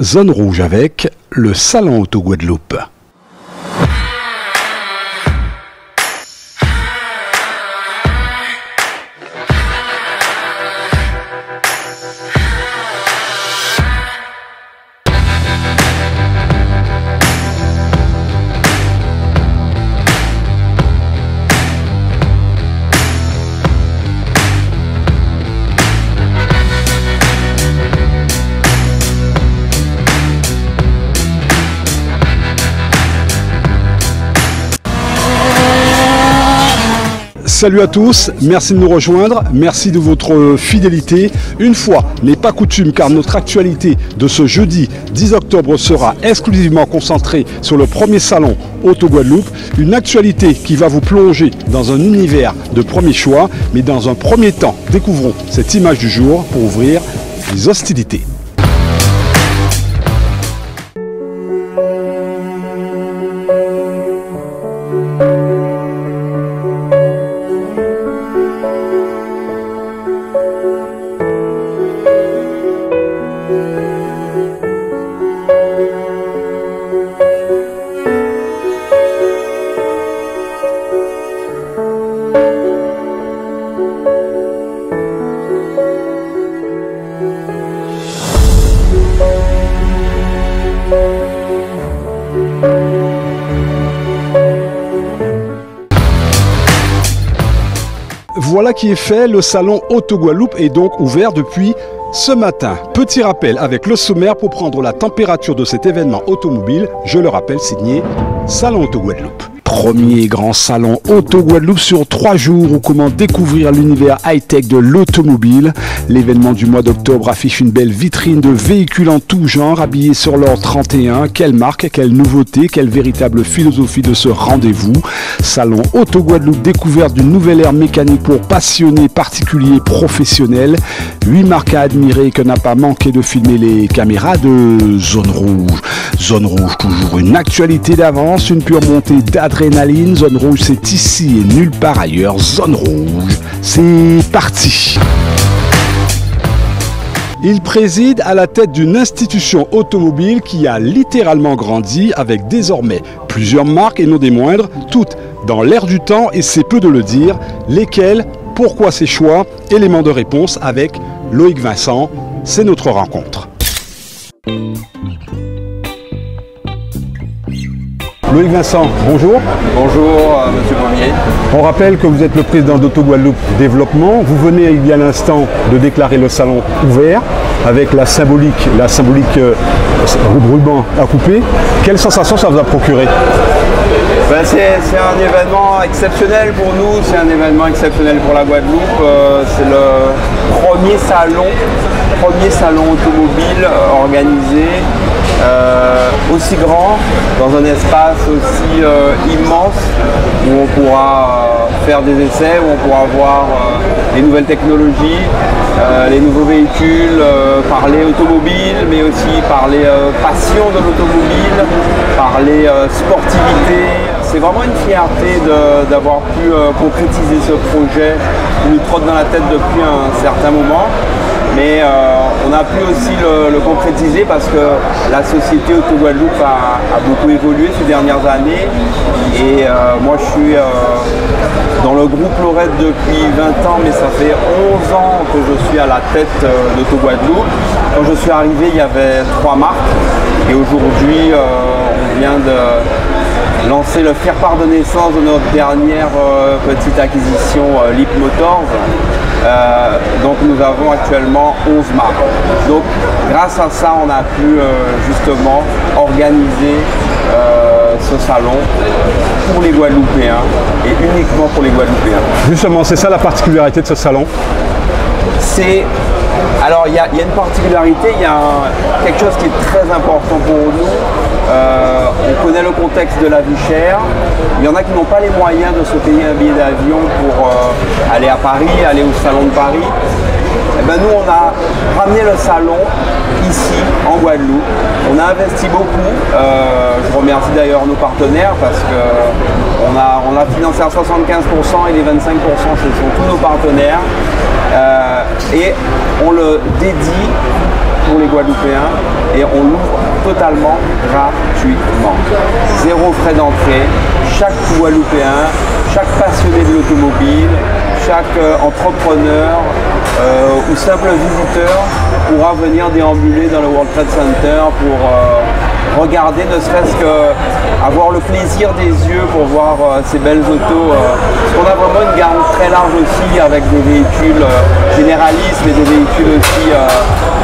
Zone Rouge avec le Salon Auto Guadeloupe. Salut à tous, merci de nous rejoindre, merci de votre fidélité. Une fois n'est pas coutume car notre actualité de ce jeudi 10 octobre sera exclusivement concentrée sur le premier salon Auto Guadeloupe. Une actualité qui va vous plonger dans un univers de premier choix. Mais dans un premier temps, découvrons cette image du jour pour ouvrir les hostilités. Voilà qui est fait, le salon Auto Guadeloupe est donc ouvert depuis ce matin. Petit rappel avec le sommaire pour prendre la température de cet événement automobile, je le rappelle, signé Salon Auto Guadeloupe. Premier grand salon Auto Guadeloupe sur 3 jours où comment découvrir l'univers high-tech de l'automobile. L'événement du mois d'octobre affiche une belle vitrine de véhicules en tout genre habillés sur l'or 31. Quelle marque, quelle nouveauté, quelle véritable philosophie de ce rendez-vous. Salon Auto Guadeloupe, découverte d'une nouvelle ère mécanique pour passionnés, particuliers, professionnels. 8 marques à admirer que n'a pas manqué de filmer les caméras de Zone Rouge. Zone Rouge, toujours une actualité d'avance, une pure montée d'adrénaline. Zone Rouge, c'est ici et nulle part ailleurs. Zone Rouge, c'est parti. Il préside à la tête d'une institution automobile qui a littéralement grandi avec désormais plusieurs marques et non des moindres, toutes dans l'air du temps et c'est peu de le dire. Lesquelles, pourquoi ces choix? Éléments de réponse avec Loïc Vincent, c'est notre rencontre. Loïc Vincent, bonjour. Bonjour Monsieur Pommier. On rappelle que vous êtes le président d'Auto Guadeloupe Développement. Vous venez il y a l'instant de déclarer le salon ouvert avec la symbolique ruban à couper. Quelle sensation ça vous a procuré? C'est un événement exceptionnel pour nous, c'est un événement exceptionnel pour la Guadeloupe. C'est le premier salon automobile organisé. Aussi grand, dans un espace aussi immense où on pourra faire des essais, où on pourra voir les nouvelles technologies, les nouveaux véhicules, parler automobile, mais aussi parler passion de l'automobile, parler sportivité. C'est vraiment une fierté d'avoir pu concrétiser ce projet qui nous trotte dans la tête depuis un certain moment. Mais on a pu aussi le concrétiser parce que la société Auto Guadeloupe a beaucoup évolué ces dernières années. Et moi je suis dans le groupe Lorette depuis 20 ans, mais ça fait 11 ans que je suis à la tête d'Auto Guadeloupe. Quand je suis arrivé, il y avait 3 marques. Et aujourd'hui, on vient de lancer le faire-part de naissance de notre dernière petite acquisition, Leap Motors. Donc nous avons actuellement 11 marques. Donc grâce à ça, on a pu justement organiser ce salon pour les Guadeloupéens et uniquement pour les Guadeloupéens. Justement, c'est ça la particularité de ce salon? Alors il y a une particularité, il y a quelque chose qui est très important pour nous. On connaît le contexte de la vie chère. Il y en a qui n'ont pas les moyens de se payer un billet d'avion pour aller à Paris, aller au salon de Paris. eh ben, nous on a ramené le salon ici en Guadeloupe. On a investi beaucoup. Je remercie d'ailleurs nos partenaires parce qu'on l'a financé à 75% et les 25% ce sont tous nos partenaires. Et on le dédie pour les Guadeloupéens et on l'ouvre totalement gratuitement. Zéro frais d'entrée. Chaque Guadeloupéen, chaque passionné de l'automobile, chaque entrepreneur ou simple visiteur pourra venir déambuler dans le World Trade Center pour regarder, ne serait-ce qu'avoir le plaisir des yeux pour voir ces belles autos. Parce qu'on a vraiment une gamme très large aussi avec des véhicules généralistes, mais des véhicules aussi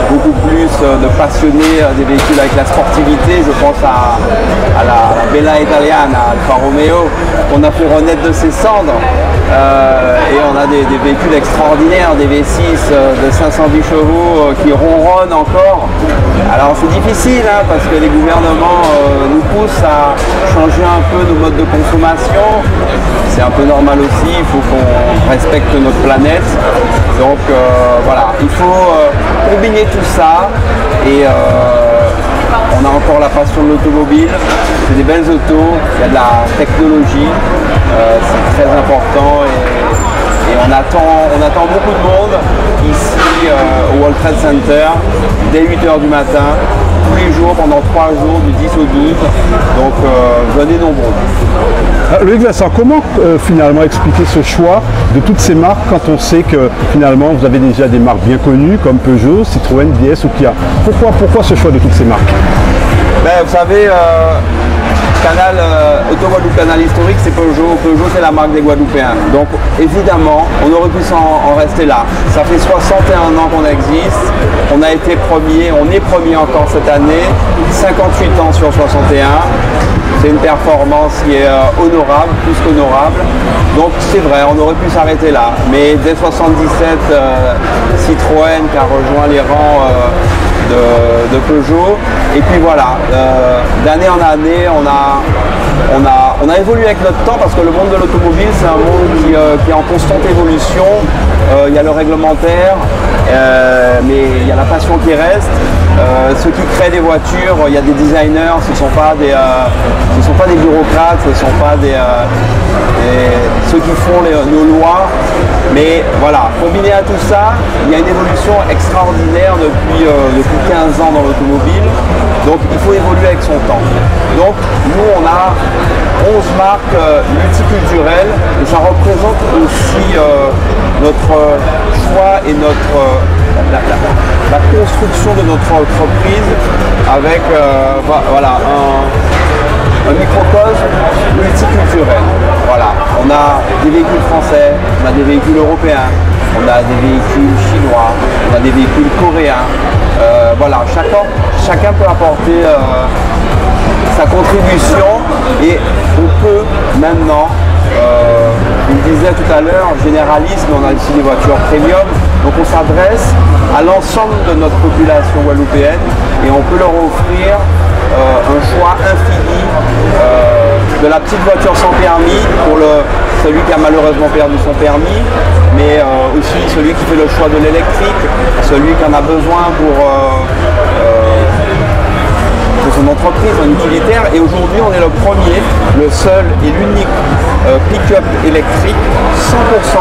beaucoup plus de passionnés, des véhicules avec la sportivité. Je pense à la Bella Italiana, Alfa Romeo, qu'on a fait renaître de ses cendres. Et on a des véhicules extraordinaires, des V6 de 510 chevaux qui ronronnent encore. Alors c'est difficile hein, parce que les gouvernements nous poussent à changer un peu nos modes de consommation. C'est un peu normal aussi, il faut qu'on respecte notre planète. Donc voilà, il faut combiner tout ça et on a encore la passion de l'automobile. C'est des belles autos, il y a de la technologie, c'est très important et on attend beaucoup de monde ici au World Trade Center dès 8h du matin, tous les jours pendant 3 jours du 10 au 12. Donc venez nombreux. Loïc Vincent, comment finalement expliquer ce choix de toutes ces marques quand on sait que finalement vous avez déjà des marques bien connues comme Peugeot, Citroën, DS ou Kia? Pourquoi ce choix de toutes ces marques? Ben, vous savez, Canal Auto Guadeloupe, Canal historique, c'est Peugeot. Peugeot, c'est la marque des Guadeloupéens. Donc évidemment, on aurait pu en rester là. Ça fait 61 ans qu'on existe. On a été premier, on est premier encore cette année. 58 ans sur 61. C'est une performance qui est honorable, plus qu'honorable. Donc c'est vrai, on aurait pu s'arrêter là. Mais dès 77, Citroën qui a rejoint les rangs de Peugeot. Et puis voilà, d'année en année, on a évolué avec notre temps parce que le monde de l'automobile, c'est un monde qui est en constante évolution. Il y a le réglementaire, mais il y a la passion qui reste. Ceux qui créent des voitures, il y a des designers, ce ne sont pas des bureaucrates, ce ne sont pas ceux qui font nos lois. Mais voilà, combiné à tout ça, il y a une évolution extraordinaire depuis 15 ans dans l'automobile. Donc il faut évoluer avec son temps. Donc nous on a 11 marques multiculturelles et ça représente aussi notre choix et la construction de notre entreprise avec voilà, un microcosme multiculturel. Voilà, on a des véhicules français, on a des véhicules européens, on a des véhicules chinois, on a des véhicules coréens. Voilà, chacun peut apporter sa contribution et on peut maintenant, je le disais tout à l'heure, généraliste, mais on a ici des voitures premium, donc on s'adresse à l'ensemble de notre population guadeloupéenne et on peut leur offrir un choix infini de la petite voiture sans permis pour celui qui a malheureusement perdu son permis, mais aussi celui qui fait le choix de l'électrique, celui qui en a besoin pour son entreprise, un utilitaire. Et aujourd'hui, on est le premier, le seul et l'unique pick-up électrique,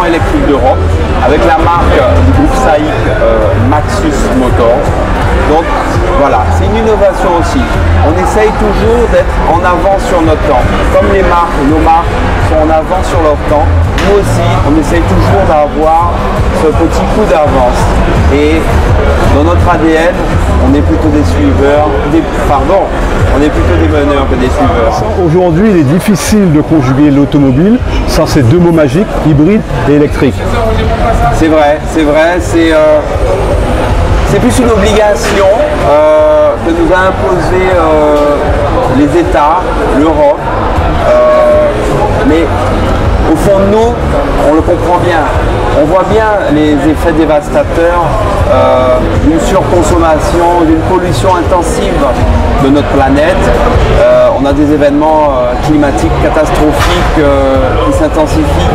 100% électrique d'Europe, avec la marque du groupe SAIC Maxus Motors. Donc voilà, c'est une innovation aussi. On essaye toujours d'être en avance sur notre temps. Comme nos marques sont en avance sur leur temps, nous aussi, on essaye toujours d'avoir ce petit coup d'avance. Et dans notre ADN, on est plutôt des suiveurs, on est plutôt des meneurs que des suiveurs. Aujourd'hui, il est difficile de conjuguer l'automobile sans ces deux mots magiques, hybride et électrique. C'est vrai, c'est plus une obligation que nous a imposé les États, l'Europe, mais au fond de nous, on le comprend bien. On voit bien les effets dévastateurs d'une surconsommation, d'une pollution intensive de notre planète. On a des événements climatiques catastrophiques qui s'intensifient.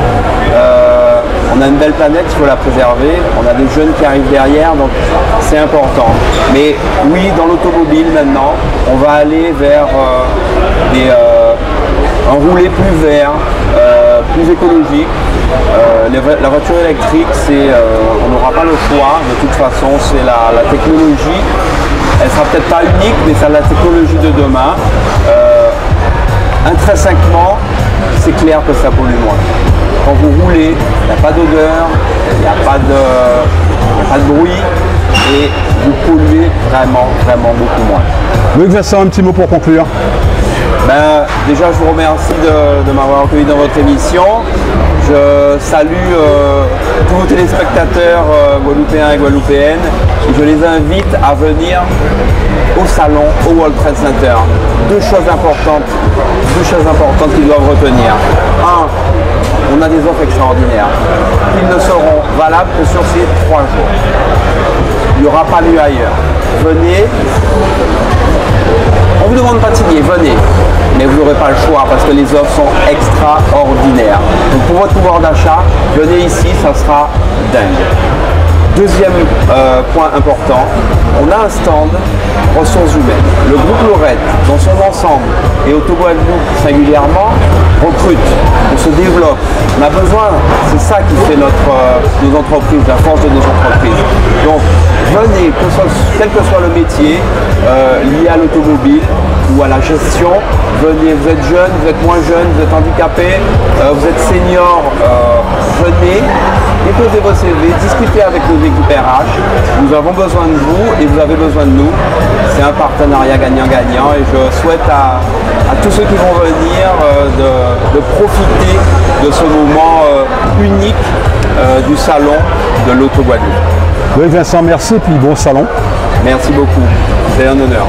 On a une belle planète, il faut la préserver. On a des jeunes qui arrivent derrière, donc c'est important. Mais oui, dans l'automobile maintenant, on va aller vers un roulé plus vert, plus écologique. La voiture électrique, on n'aura pas le choix. De toute façon, c'est la technologie. Elle sera peut-être pas unique, mais c'est la technologie de demain. Intrinsèquement, c'est clair que ça pollue moins. Quand vous roulez, il n'y a pas d'odeur, il n'y a pas de bruit et vous polluez vraiment, vraiment beaucoup moins. Luc Vincent, un petit mot pour conclure. Déjà, je vous remercie de m'avoir accueilli dans votre émission. Je salue tous vos téléspectateurs guadeloupéens et guadeloupéennes. Et je les invite à venir au salon, au World Trade Center. Deux choses importantes qu'ils doivent retenir. Un, on a des offres extraordinaires. Ils ne seront valables que sur ces 3 jours. Il n'y aura pas lieu ailleurs. Venez. On ne vous demande pas de signer, venez. Mais vous n'aurez pas le choix parce que les offres sont extraordinaires. Donc pour votre pouvoir d'achat, venez ici, ça sera dingue. Deuxième point important, on a un stand ressources humaines. Le groupe Lorette, dans son ensemble, et Auto-Guadeloupe singulièrement, recrute, on se développe. On a besoin, c'est ça qui fait nos entreprises, la force de nos entreprises. Donc venez, quel que soit le métier lié à l'automobile ou à la gestion, venez, vous êtes jeune, vous êtes moins jeune, vous êtes handicapé, vous êtes senior, venez, déposez vos CV, discutez avec nos équipes RH. Nous avons besoin de vous et vous avez besoin de nous. C'est un partenariat gagnant-gagnant et je souhaite à tous ceux qui vont venir de profiter de ce moment unique du salon de l'Auto-Guadeloupe. Oui Vincent, merci et puis bon salon. Merci beaucoup, c'est un honneur.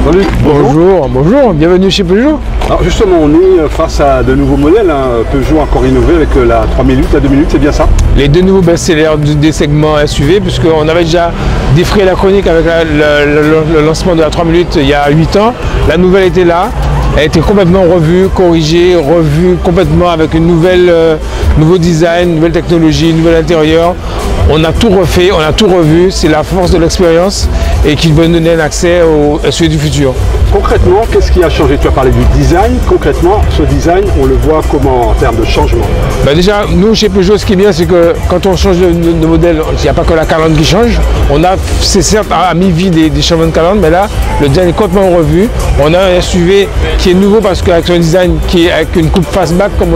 Salut. Bonjour, bienvenue chez Peugeot. Alors justement, on est face à de nouveaux modèles. Peugeot a encore innové avec la 3008, la 2008, c'est bien ça? Les deux nouveaux best-sellers des segments SUV, puisqu'on avait déjà défrayé la chronique avec le lancement de la 3008 il y a 8 ans. La nouvelle était là. Elle a été complètement revue, corrigée, revue complètement avec une nouveau design, une nouvelle technologie, une nouvelle intérieur. On a tout refait, on a tout revu, c'est la force de l'expérience et qui veut donner un accès au SUV du futur. Concrètement, qu'est-ce qui a changé? Tu as parlé du design. Concrètement, ce design, on le voit comment en termes de changement? Déjà, nous chez Peugeot, ce qui est bien, c'est que quand on change de modèle, il n'y a pas que la calandre qui change. C'est certes à mi-vie des changements de calandre, mais là, le design est complètement revu. On a un SUV qui est nouveau parce qu'avec son design qui est avec une coupe fastback, comme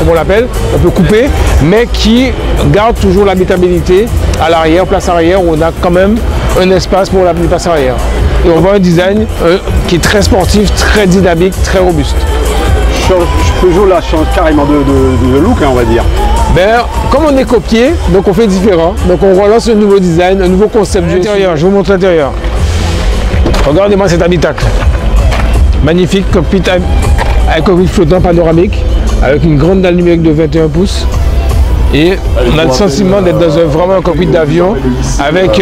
on l'appelle, on peut couper, mais qui garde toujours l'habitabilité à l'arrière, place arrière, où on a quand même un espace pour la place arrière. Et on voit un design qui est très sportif, très dynamique, très robuste. Peugeot là change carrément de look, on va dire. Comme on est copié, donc on fait différent. Donc on relance un nouveau design, un nouveau concept de l'intérieur. Je vous montre l'intérieur. Regardez-moi cet habitacle. Magnifique cockpit avec cockpit flottant panoramique, avec une grande dalle numérique de 21 pouces. Et on a le sentiment d'être dans vraiment un cockpit d'avion avec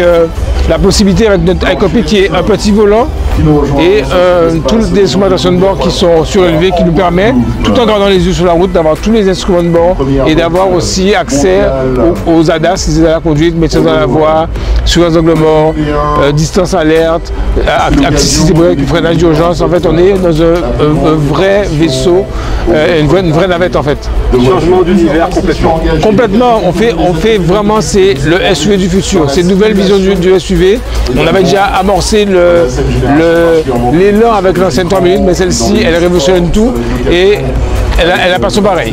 la possibilité avec notre cockpit qui est un petit volant et toutes les instrumentations de bord qui sont surélevées qui nous permet, tout en gardant les yeux sur la route, d'avoir tous les instruments de bord et d'avoir aussi accès aux ADAS, les aides à la conduite, maîtrise dans la voie, surveillance d'angle mort, distance alerte, accessibilité break, freinage d'urgence. En fait, on est dans un vrai vaisseau, une vraie navette en fait. Changement d'univers complètement. Complètement, on fait vraiment, c'est le SUV du futur, c'est une nouvelle vision du SUV. On avait déjà amorcé l'élan avec l'ancienne 3008, mais celle-ci, elle révolutionne tout et elle n'a pas son pareil.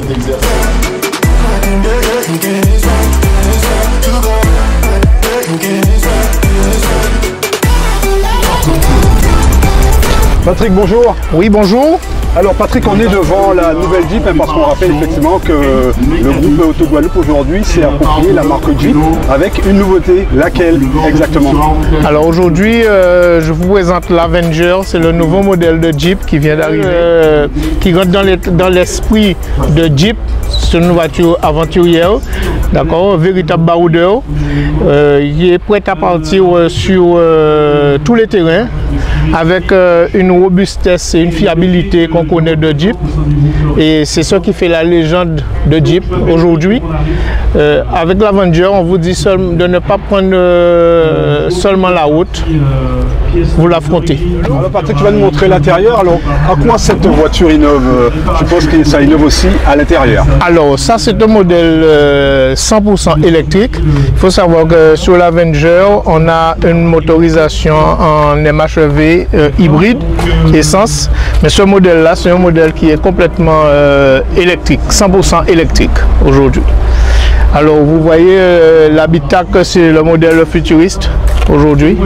Patrick, bonjour. Oui, bonjour. Alors Patrick, on est devant la nouvelle Jeep, parce qu'on rappelle effectivement que le groupe Auto-Guadeloupe aujourd'hui s'est approprié la marque Jeep avec une nouveauté. Laquelle exactement? Alors aujourd'hui, je vous présente l'Avenger, c'est le nouveau modèle de Jeep qui vient d'arriver, qui rentre dans l'esprit de Jeep. C'est une voiture aventurière d'accord, véritable baroudeur. Il est prêt à partir sur tous les terrains avec une robustesse et une fiabilité qu'on connaît de Jeep. Et c'est ce qui fait la légende de Jeep aujourd'hui. Avec l'Avenger, on vous dit de ne pas prendre seulement la route, vous l'affrontez. Alors Patrick, tu vas nous montrer l'intérieur. Alors, à quoi cette voiture innove? Je pense que ça innove aussi à l'intérieur. Alors, ça c'est un modèle 100% électrique. Il faut savoir que sur l'Avenger, on a une motorisation en MHEV hybride, essence. Mais ce modèle-là, c'est un modèle qui est complètement électrique, 100% électrique aujourd'hui. Alors, vous voyez, l'habitacle, c'est le modèle futuriste aujourd'hui.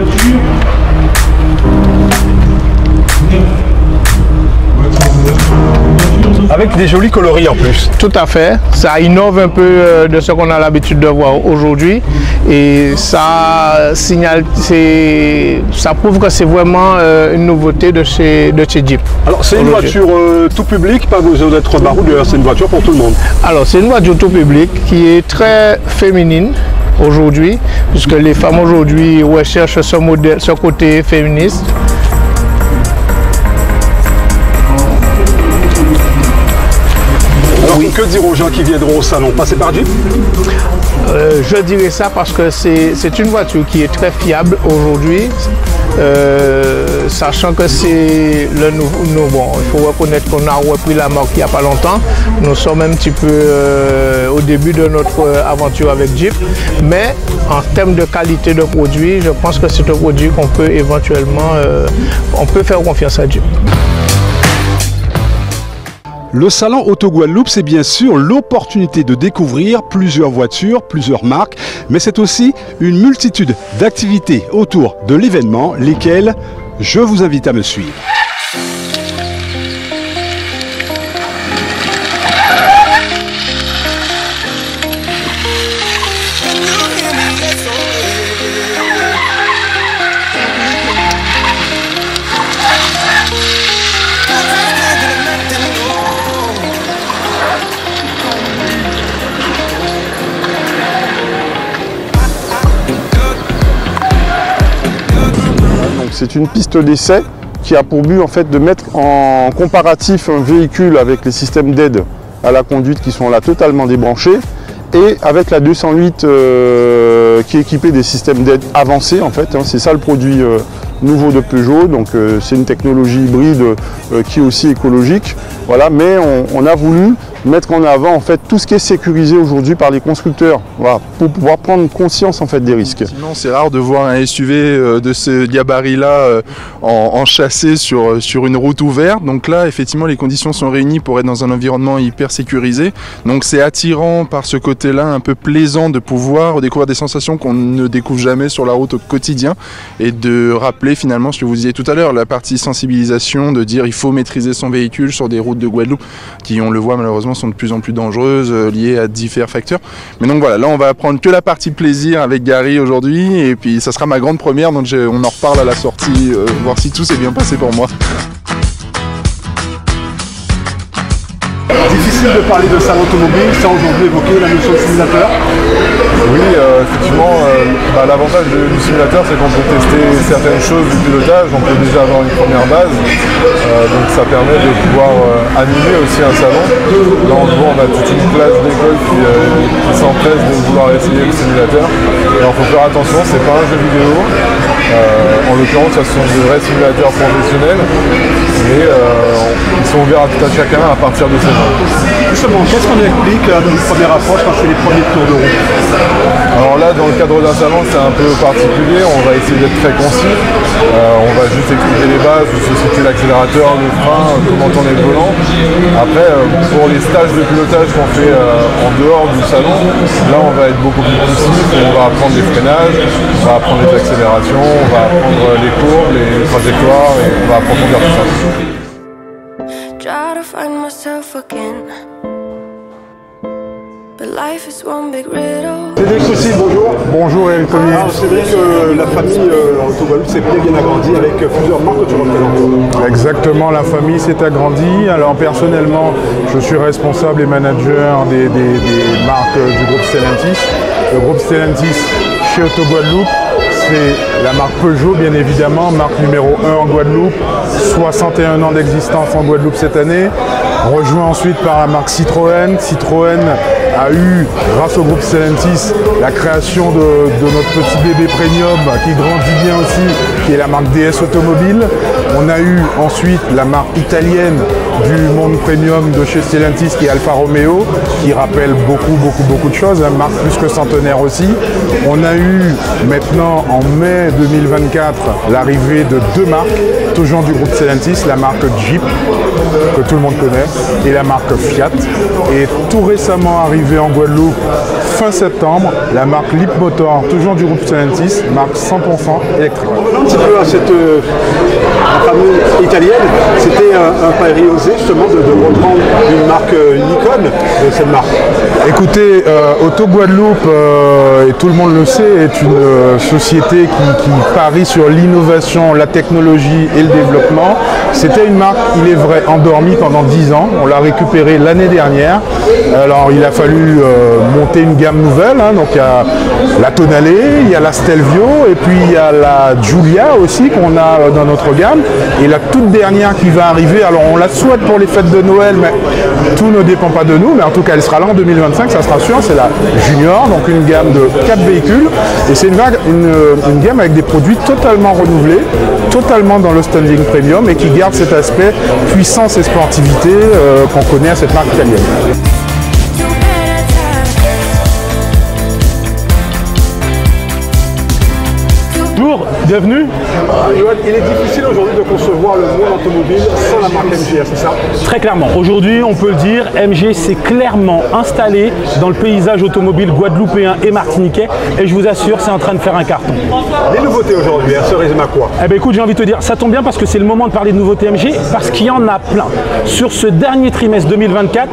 Avec des jolis coloris en plus. Tout à fait. Ça innove un peu de ce qu'on a l'habitude de voir aujourd'hui. Et ça signale, ça prouve que c'est vraiment une nouveauté de chez Jeep. Alors c'est une voiture tout public, pas besoin d'être baroudeur, c'est une voiture pour tout le monde. Alors c'est une voiture tout public qui est très féminine aujourd'hui, puisque les femmes aujourd'hui recherchent ce modèle, ce côté féministe. Alors, oui. Que dire aux gens qui viendront au salon? Passer par Jeep? Je dirais ça parce que c'est une voiture qui est très fiable aujourd'hui, sachant que c'est le nouveau. Bon, il faut reconnaître qu'on a repris la marque il n'y a pas longtemps. Nous sommes un petit peu au début de notre aventure avec Jeep, mais en termes de qualité de produit, je pense que c'est un produit qu'on peut éventuellement, on peut faire confiance à Jeep. Le salon Auto Guadeloupe, c'est bien sûr l'opportunité de découvrir plusieurs voitures, plusieurs marques, mais c'est aussi une multitude d'activités autour de l'événement, lesquelles je vous invite à me suivre. C'est une piste d'essai qui a pour but en fait de mettre en comparatif un véhicule avec les systèmes d'aide à la conduite qui sont là totalement débranchés et avec la 208 qui est équipée des systèmes d'aide avancés en fait. C'est ça le produit nouveau de Peugeot, donc c'est une technologie hybride qui est aussi écologique. Voilà, mais on a voulu mettre en avant en fait tout ce qui est sécurisé aujourd'hui par les constructeurs, voilà, pour pouvoir prendre conscience en fait des risques. Sinon c'est rare de voir un SUV de ce gabarit-là en châssis sur une route ouverte. Donc là effectivement les conditions sont réunies pour être dans un environnement hyper sécurisé. Donc c'est attirant par ce côté-là, un peu plaisant de pouvoir découvrir des sensations qu'on ne découvre jamais sur la route au quotidien et de rappeler finalement ce que vous disiez tout à l'heure, la partie sensibilisation, de dire il faut maîtriser son véhicule sur des routes de Guadeloupe qui, on le voit malheureusement, sont de plus en plus dangereuses, liées à différents facteurs. Mais donc voilà, là on va apprendre que la partie plaisir avec Gary aujourd'hui, et puis ça sera ma grande première, donc on en reparle à la sortie, voir si tout s'est bien passé pour moi. Difficile de parler de salon automobile sans aujourd'hui évoquer la notion de simulateur. Oui, effectivement, l'avantage du simulateur, c'est qu'on peut tester certaines choses du pilotage, on peut déjà avoir une première base, donc ça permet de pouvoir animer aussi un salon. Là, on voit, on a toute une classe d'école qui s'empresse de vouloir essayer le simulateur. Alors, il faut faire attention, c'est pas un jeu vidéo. En l'occurrence, ce sont des vrais simulateurs professionnels, mais ils sont ouverts à tout à chacun à partir de 16 ans. Justement, qu'est-ce qu'on explique dans une première approche quand c'est les premiers tours de roue? Alors là, dans le cadre d'un salon, c'est un peu particulier, on va essayer d'être très concis. On va juste expliquer les bases, où se situe l'accélérateur, le frein, comment tourner le volant. Après, pour les stages de pilotage qu'on fait en dehors du salon, là on va être beaucoup plus poussif, on va apprendre les freinages, on va apprendre les accélérations, on va apprendre les courbes, les trajectoires, et on va approfondir tout ça. Cédric Soucy, bonjour. Bonjour Eric Collier. Alors Cédric, la famille Auto Guadeloupe s'est bien agrandie avec plusieurs marques que tu représentes. Exactement, la famille s'est agrandie. Alors personnellement, je suis responsable et manager des marques du groupe Stellantis. Le groupe Stellantis chez Auto Guadeloupe, c'est la marque Peugeot bien évidemment, marque numéro 1 en Guadeloupe, 61 ans d'existence en Guadeloupe cette année. Rejoint ensuite par la marque Citroën. Citroën a eu, grâce au groupe Stellantis, la création de notre petit bébé premium qui grandit bien aussi, qui est la marque DS Automobile. On a eu ensuite la marque italienne du monde premium de chez Stellantis qui est Alfa Romeo, qui rappelle beaucoup de choses, une marque plus que centenaire aussi. On a eu maintenant en mai 2024 l'arrivée de deux marques, toujours du groupe Stellantis, la marque Jeep, que tout le monde connaît, et la marque Fiat. Et tout récemment arrivé en Guadeloupe, fin septembre, la marque Leapmotor, toujours du groupe Stellantis, marque 100% électrique. Un petit peu à cette famille italienne, c'était un pari osé justement de reprendre une marque, une icône de cette marque. Écoutez, Auto Guadeloupe, et tout le monde le sait, est une société qui parie sur l'innovation, la technologie et le développement. C'était une marque, il est vrai, endormie pendant 10 ans. On l'a récupérée l'année dernière. Alors il a fallu monter une gamme nouvelle. Hein. Donc il y a la Tonale, il y a la Stelvio et puis il y a la Giulia aussi qu'on a dans notre gamme. Et la toute dernière qui va arriver, alors on la souhaite pour les fêtes de Noël, mais tout ne dépend pas de nous. Mais en tout cas elle sera là en 2025, ça sera sûr. C'est la Junior, donc une gamme de 4 véhicules. Et c'est une gamme avec des produits totalement renouvelés, totalement dans le standing premium et qui garde cet aspect puissance et sportivité qu'on connaît à cette marque italienne. Bonjour, bienvenue. Il est difficile aujourd'hui de concevoir le monde automobile sans la marque MG, c'est ça? Très clairement. Aujourd'hui, on peut le dire, MG s'est clairement installé dans le paysage automobile guadeloupéen et martiniquais. Et je vous assure, c'est en train de faire un carton. Les nouveautés aujourd'hui, elles se résument à quoi? Eh bien écoute, j'ai envie de te dire, ça tombe bien parce que c'est le moment de parler de nouveautés MG, parce qu'il y en a plein. Sur ce dernier trimestre 2024,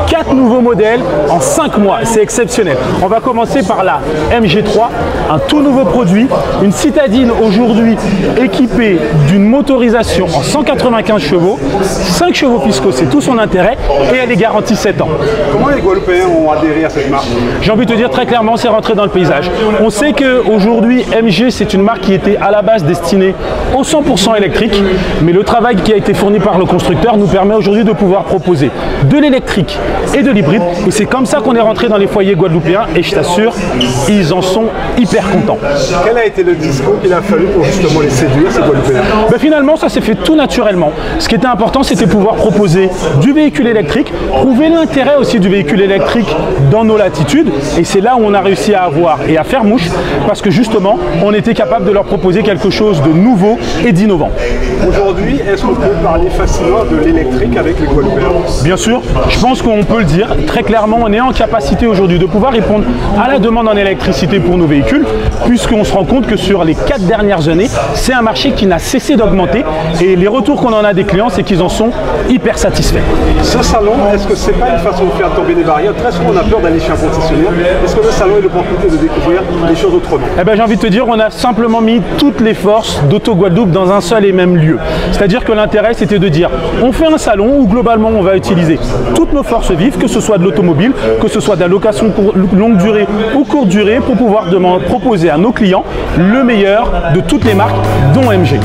4 nouveaux modèles en 5 mois. C'est exceptionnel. On va commencer par la MG3, un tout nouveau produit, une citadine aujourd'hui équipée d'une motorisation en 195 chevaux, 5 chevaux fiscaux, c'est tout son intérêt, et elle est garantie 7 ans. Comment les Guadeloupéens ont adhéré à cette marque? J'ai envie de te dire très clairement, c'est rentré dans le paysage. On sait qu'aujourd'hui, MG, c'est une marque qui était à la base destinée au 100% électrique, mais le travail qui a été fourni par le constructeur nous permet aujourd'hui de pouvoir proposer de l'électrique et de l'hybride, et c'est comme ça qu'on est rentré dans les foyers guadeloupéens, et je t'assure, ils en sont hyper contents. Quel a été le discours qu'il a fallu pour justement les séduire, ces Guadeloupéens? Ben finalement, ça s'est fait tout naturellement. Ce qui était important, c'était pouvoir proposer du véhicule électrique, prouver l'intérêt aussi du véhicule électrique dans nos latitudes, et c'est là où on a réussi à avoir et à faire mouche, parce que justement, on était capable de leur proposer quelque chose de nouveau et d'innovant. Aujourd'hui, est-ce qu'on peut parler facilement de l'électrique avec les Guadeloupéens? Bien sûr, je pense qu'on peut le dire. Très clairement, on est en capacité aujourd'hui de pouvoir répondre à la demande en électricité pour nos véhicules, puisqu'on se rend compte que sur les 4 dernières années, c'est un marché qui n'a cessé d'augmenter, et les retours qu'on en a des clients, c'est qu'ils en sont hyper satisfaits. Ce salon, est-ce que c'est pas une façon de faire tomber des barrières? Très souvent, on a peur d'aller chez un concessionnaire. Est-ce que le salon est l'opportunité de découvrir les choses autrement? Eh ben, j'ai envie de te dire, on a simplement mis toutes les forces d'Auto Guadeloupe dans un seul et même lieu. C'est-à-dire que l'intérêt, c'était de dire, on fait un salon où globalement, on va utiliser toutes nos forces vives, que ce soit de l'automobile, que ce soit de la location longue durée ou courte durée, pour pouvoir proposer à nos clients le meilleur de toutes les marques, dont MG.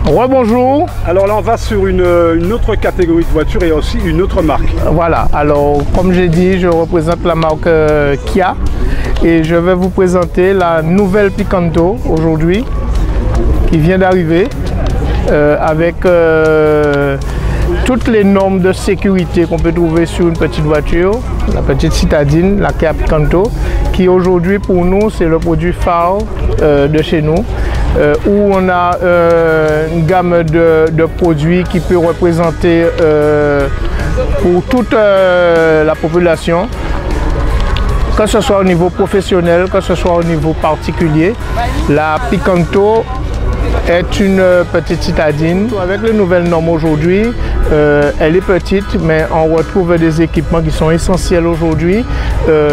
Rebonjour. Alors là, on va sur une autre catégorie de voitures et aussi une autre marque. Voilà, alors comme j'ai dit, je représente la marque Kia et je vais vous présenter la nouvelle Picanto aujourd'hui qui vient d'arriver avec toutes les normes de sécurité qu'on peut trouver sur une petite voiture, la petite citadine, la Kia Picanto, qui aujourd'hui pour nous c'est le produit phare de chez nous, où on a une gamme de produits qui peut représenter pour toute la population, que ce soit au niveau professionnel, que ce soit au niveau particulier. La Picanto est une petite citadine. Avec les nouvelles normes aujourd'hui, elle est petite, mais on retrouve des équipements qui sont essentiels aujourd'hui.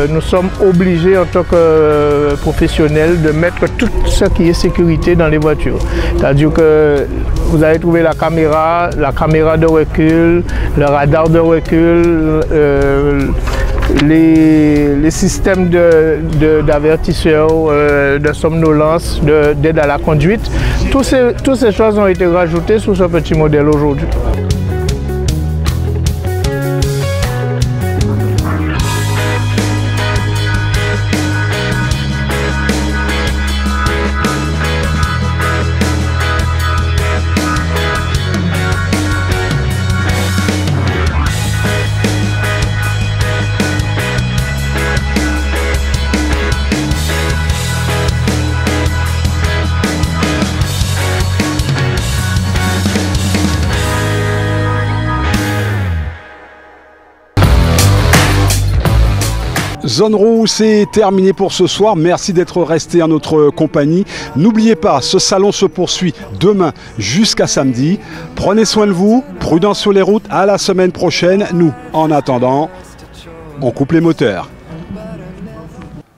Nous sommes obligés en tant que professionnels de mettre tout ce qui est sécurité dans les voitures. C'est-à-dire que vous allez trouver la caméra de recul, le radar de recul, les systèmes d'avertisseurs, de somnolence, d'aide à la conduite. Toutes ces choses ont été rajoutées sur ce petit modèle aujourd'hui. Zone Rouge, c'est terminé pour ce soir. Merci d'être resté en notre compagnie. N'oubliez pas, ce salon se poursuit demain jusqu'à samedi. Prenez soin de vous, prudence sur les routes. À la semaine prochaine. Nous, en attendant, on coupe les moteurs.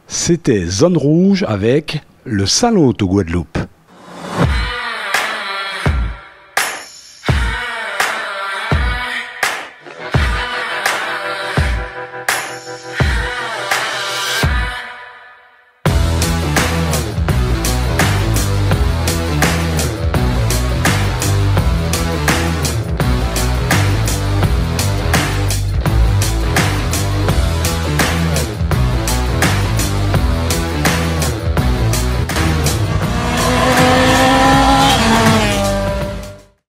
C'était Zone Rouge avec le Salon Auto Guadeloupe.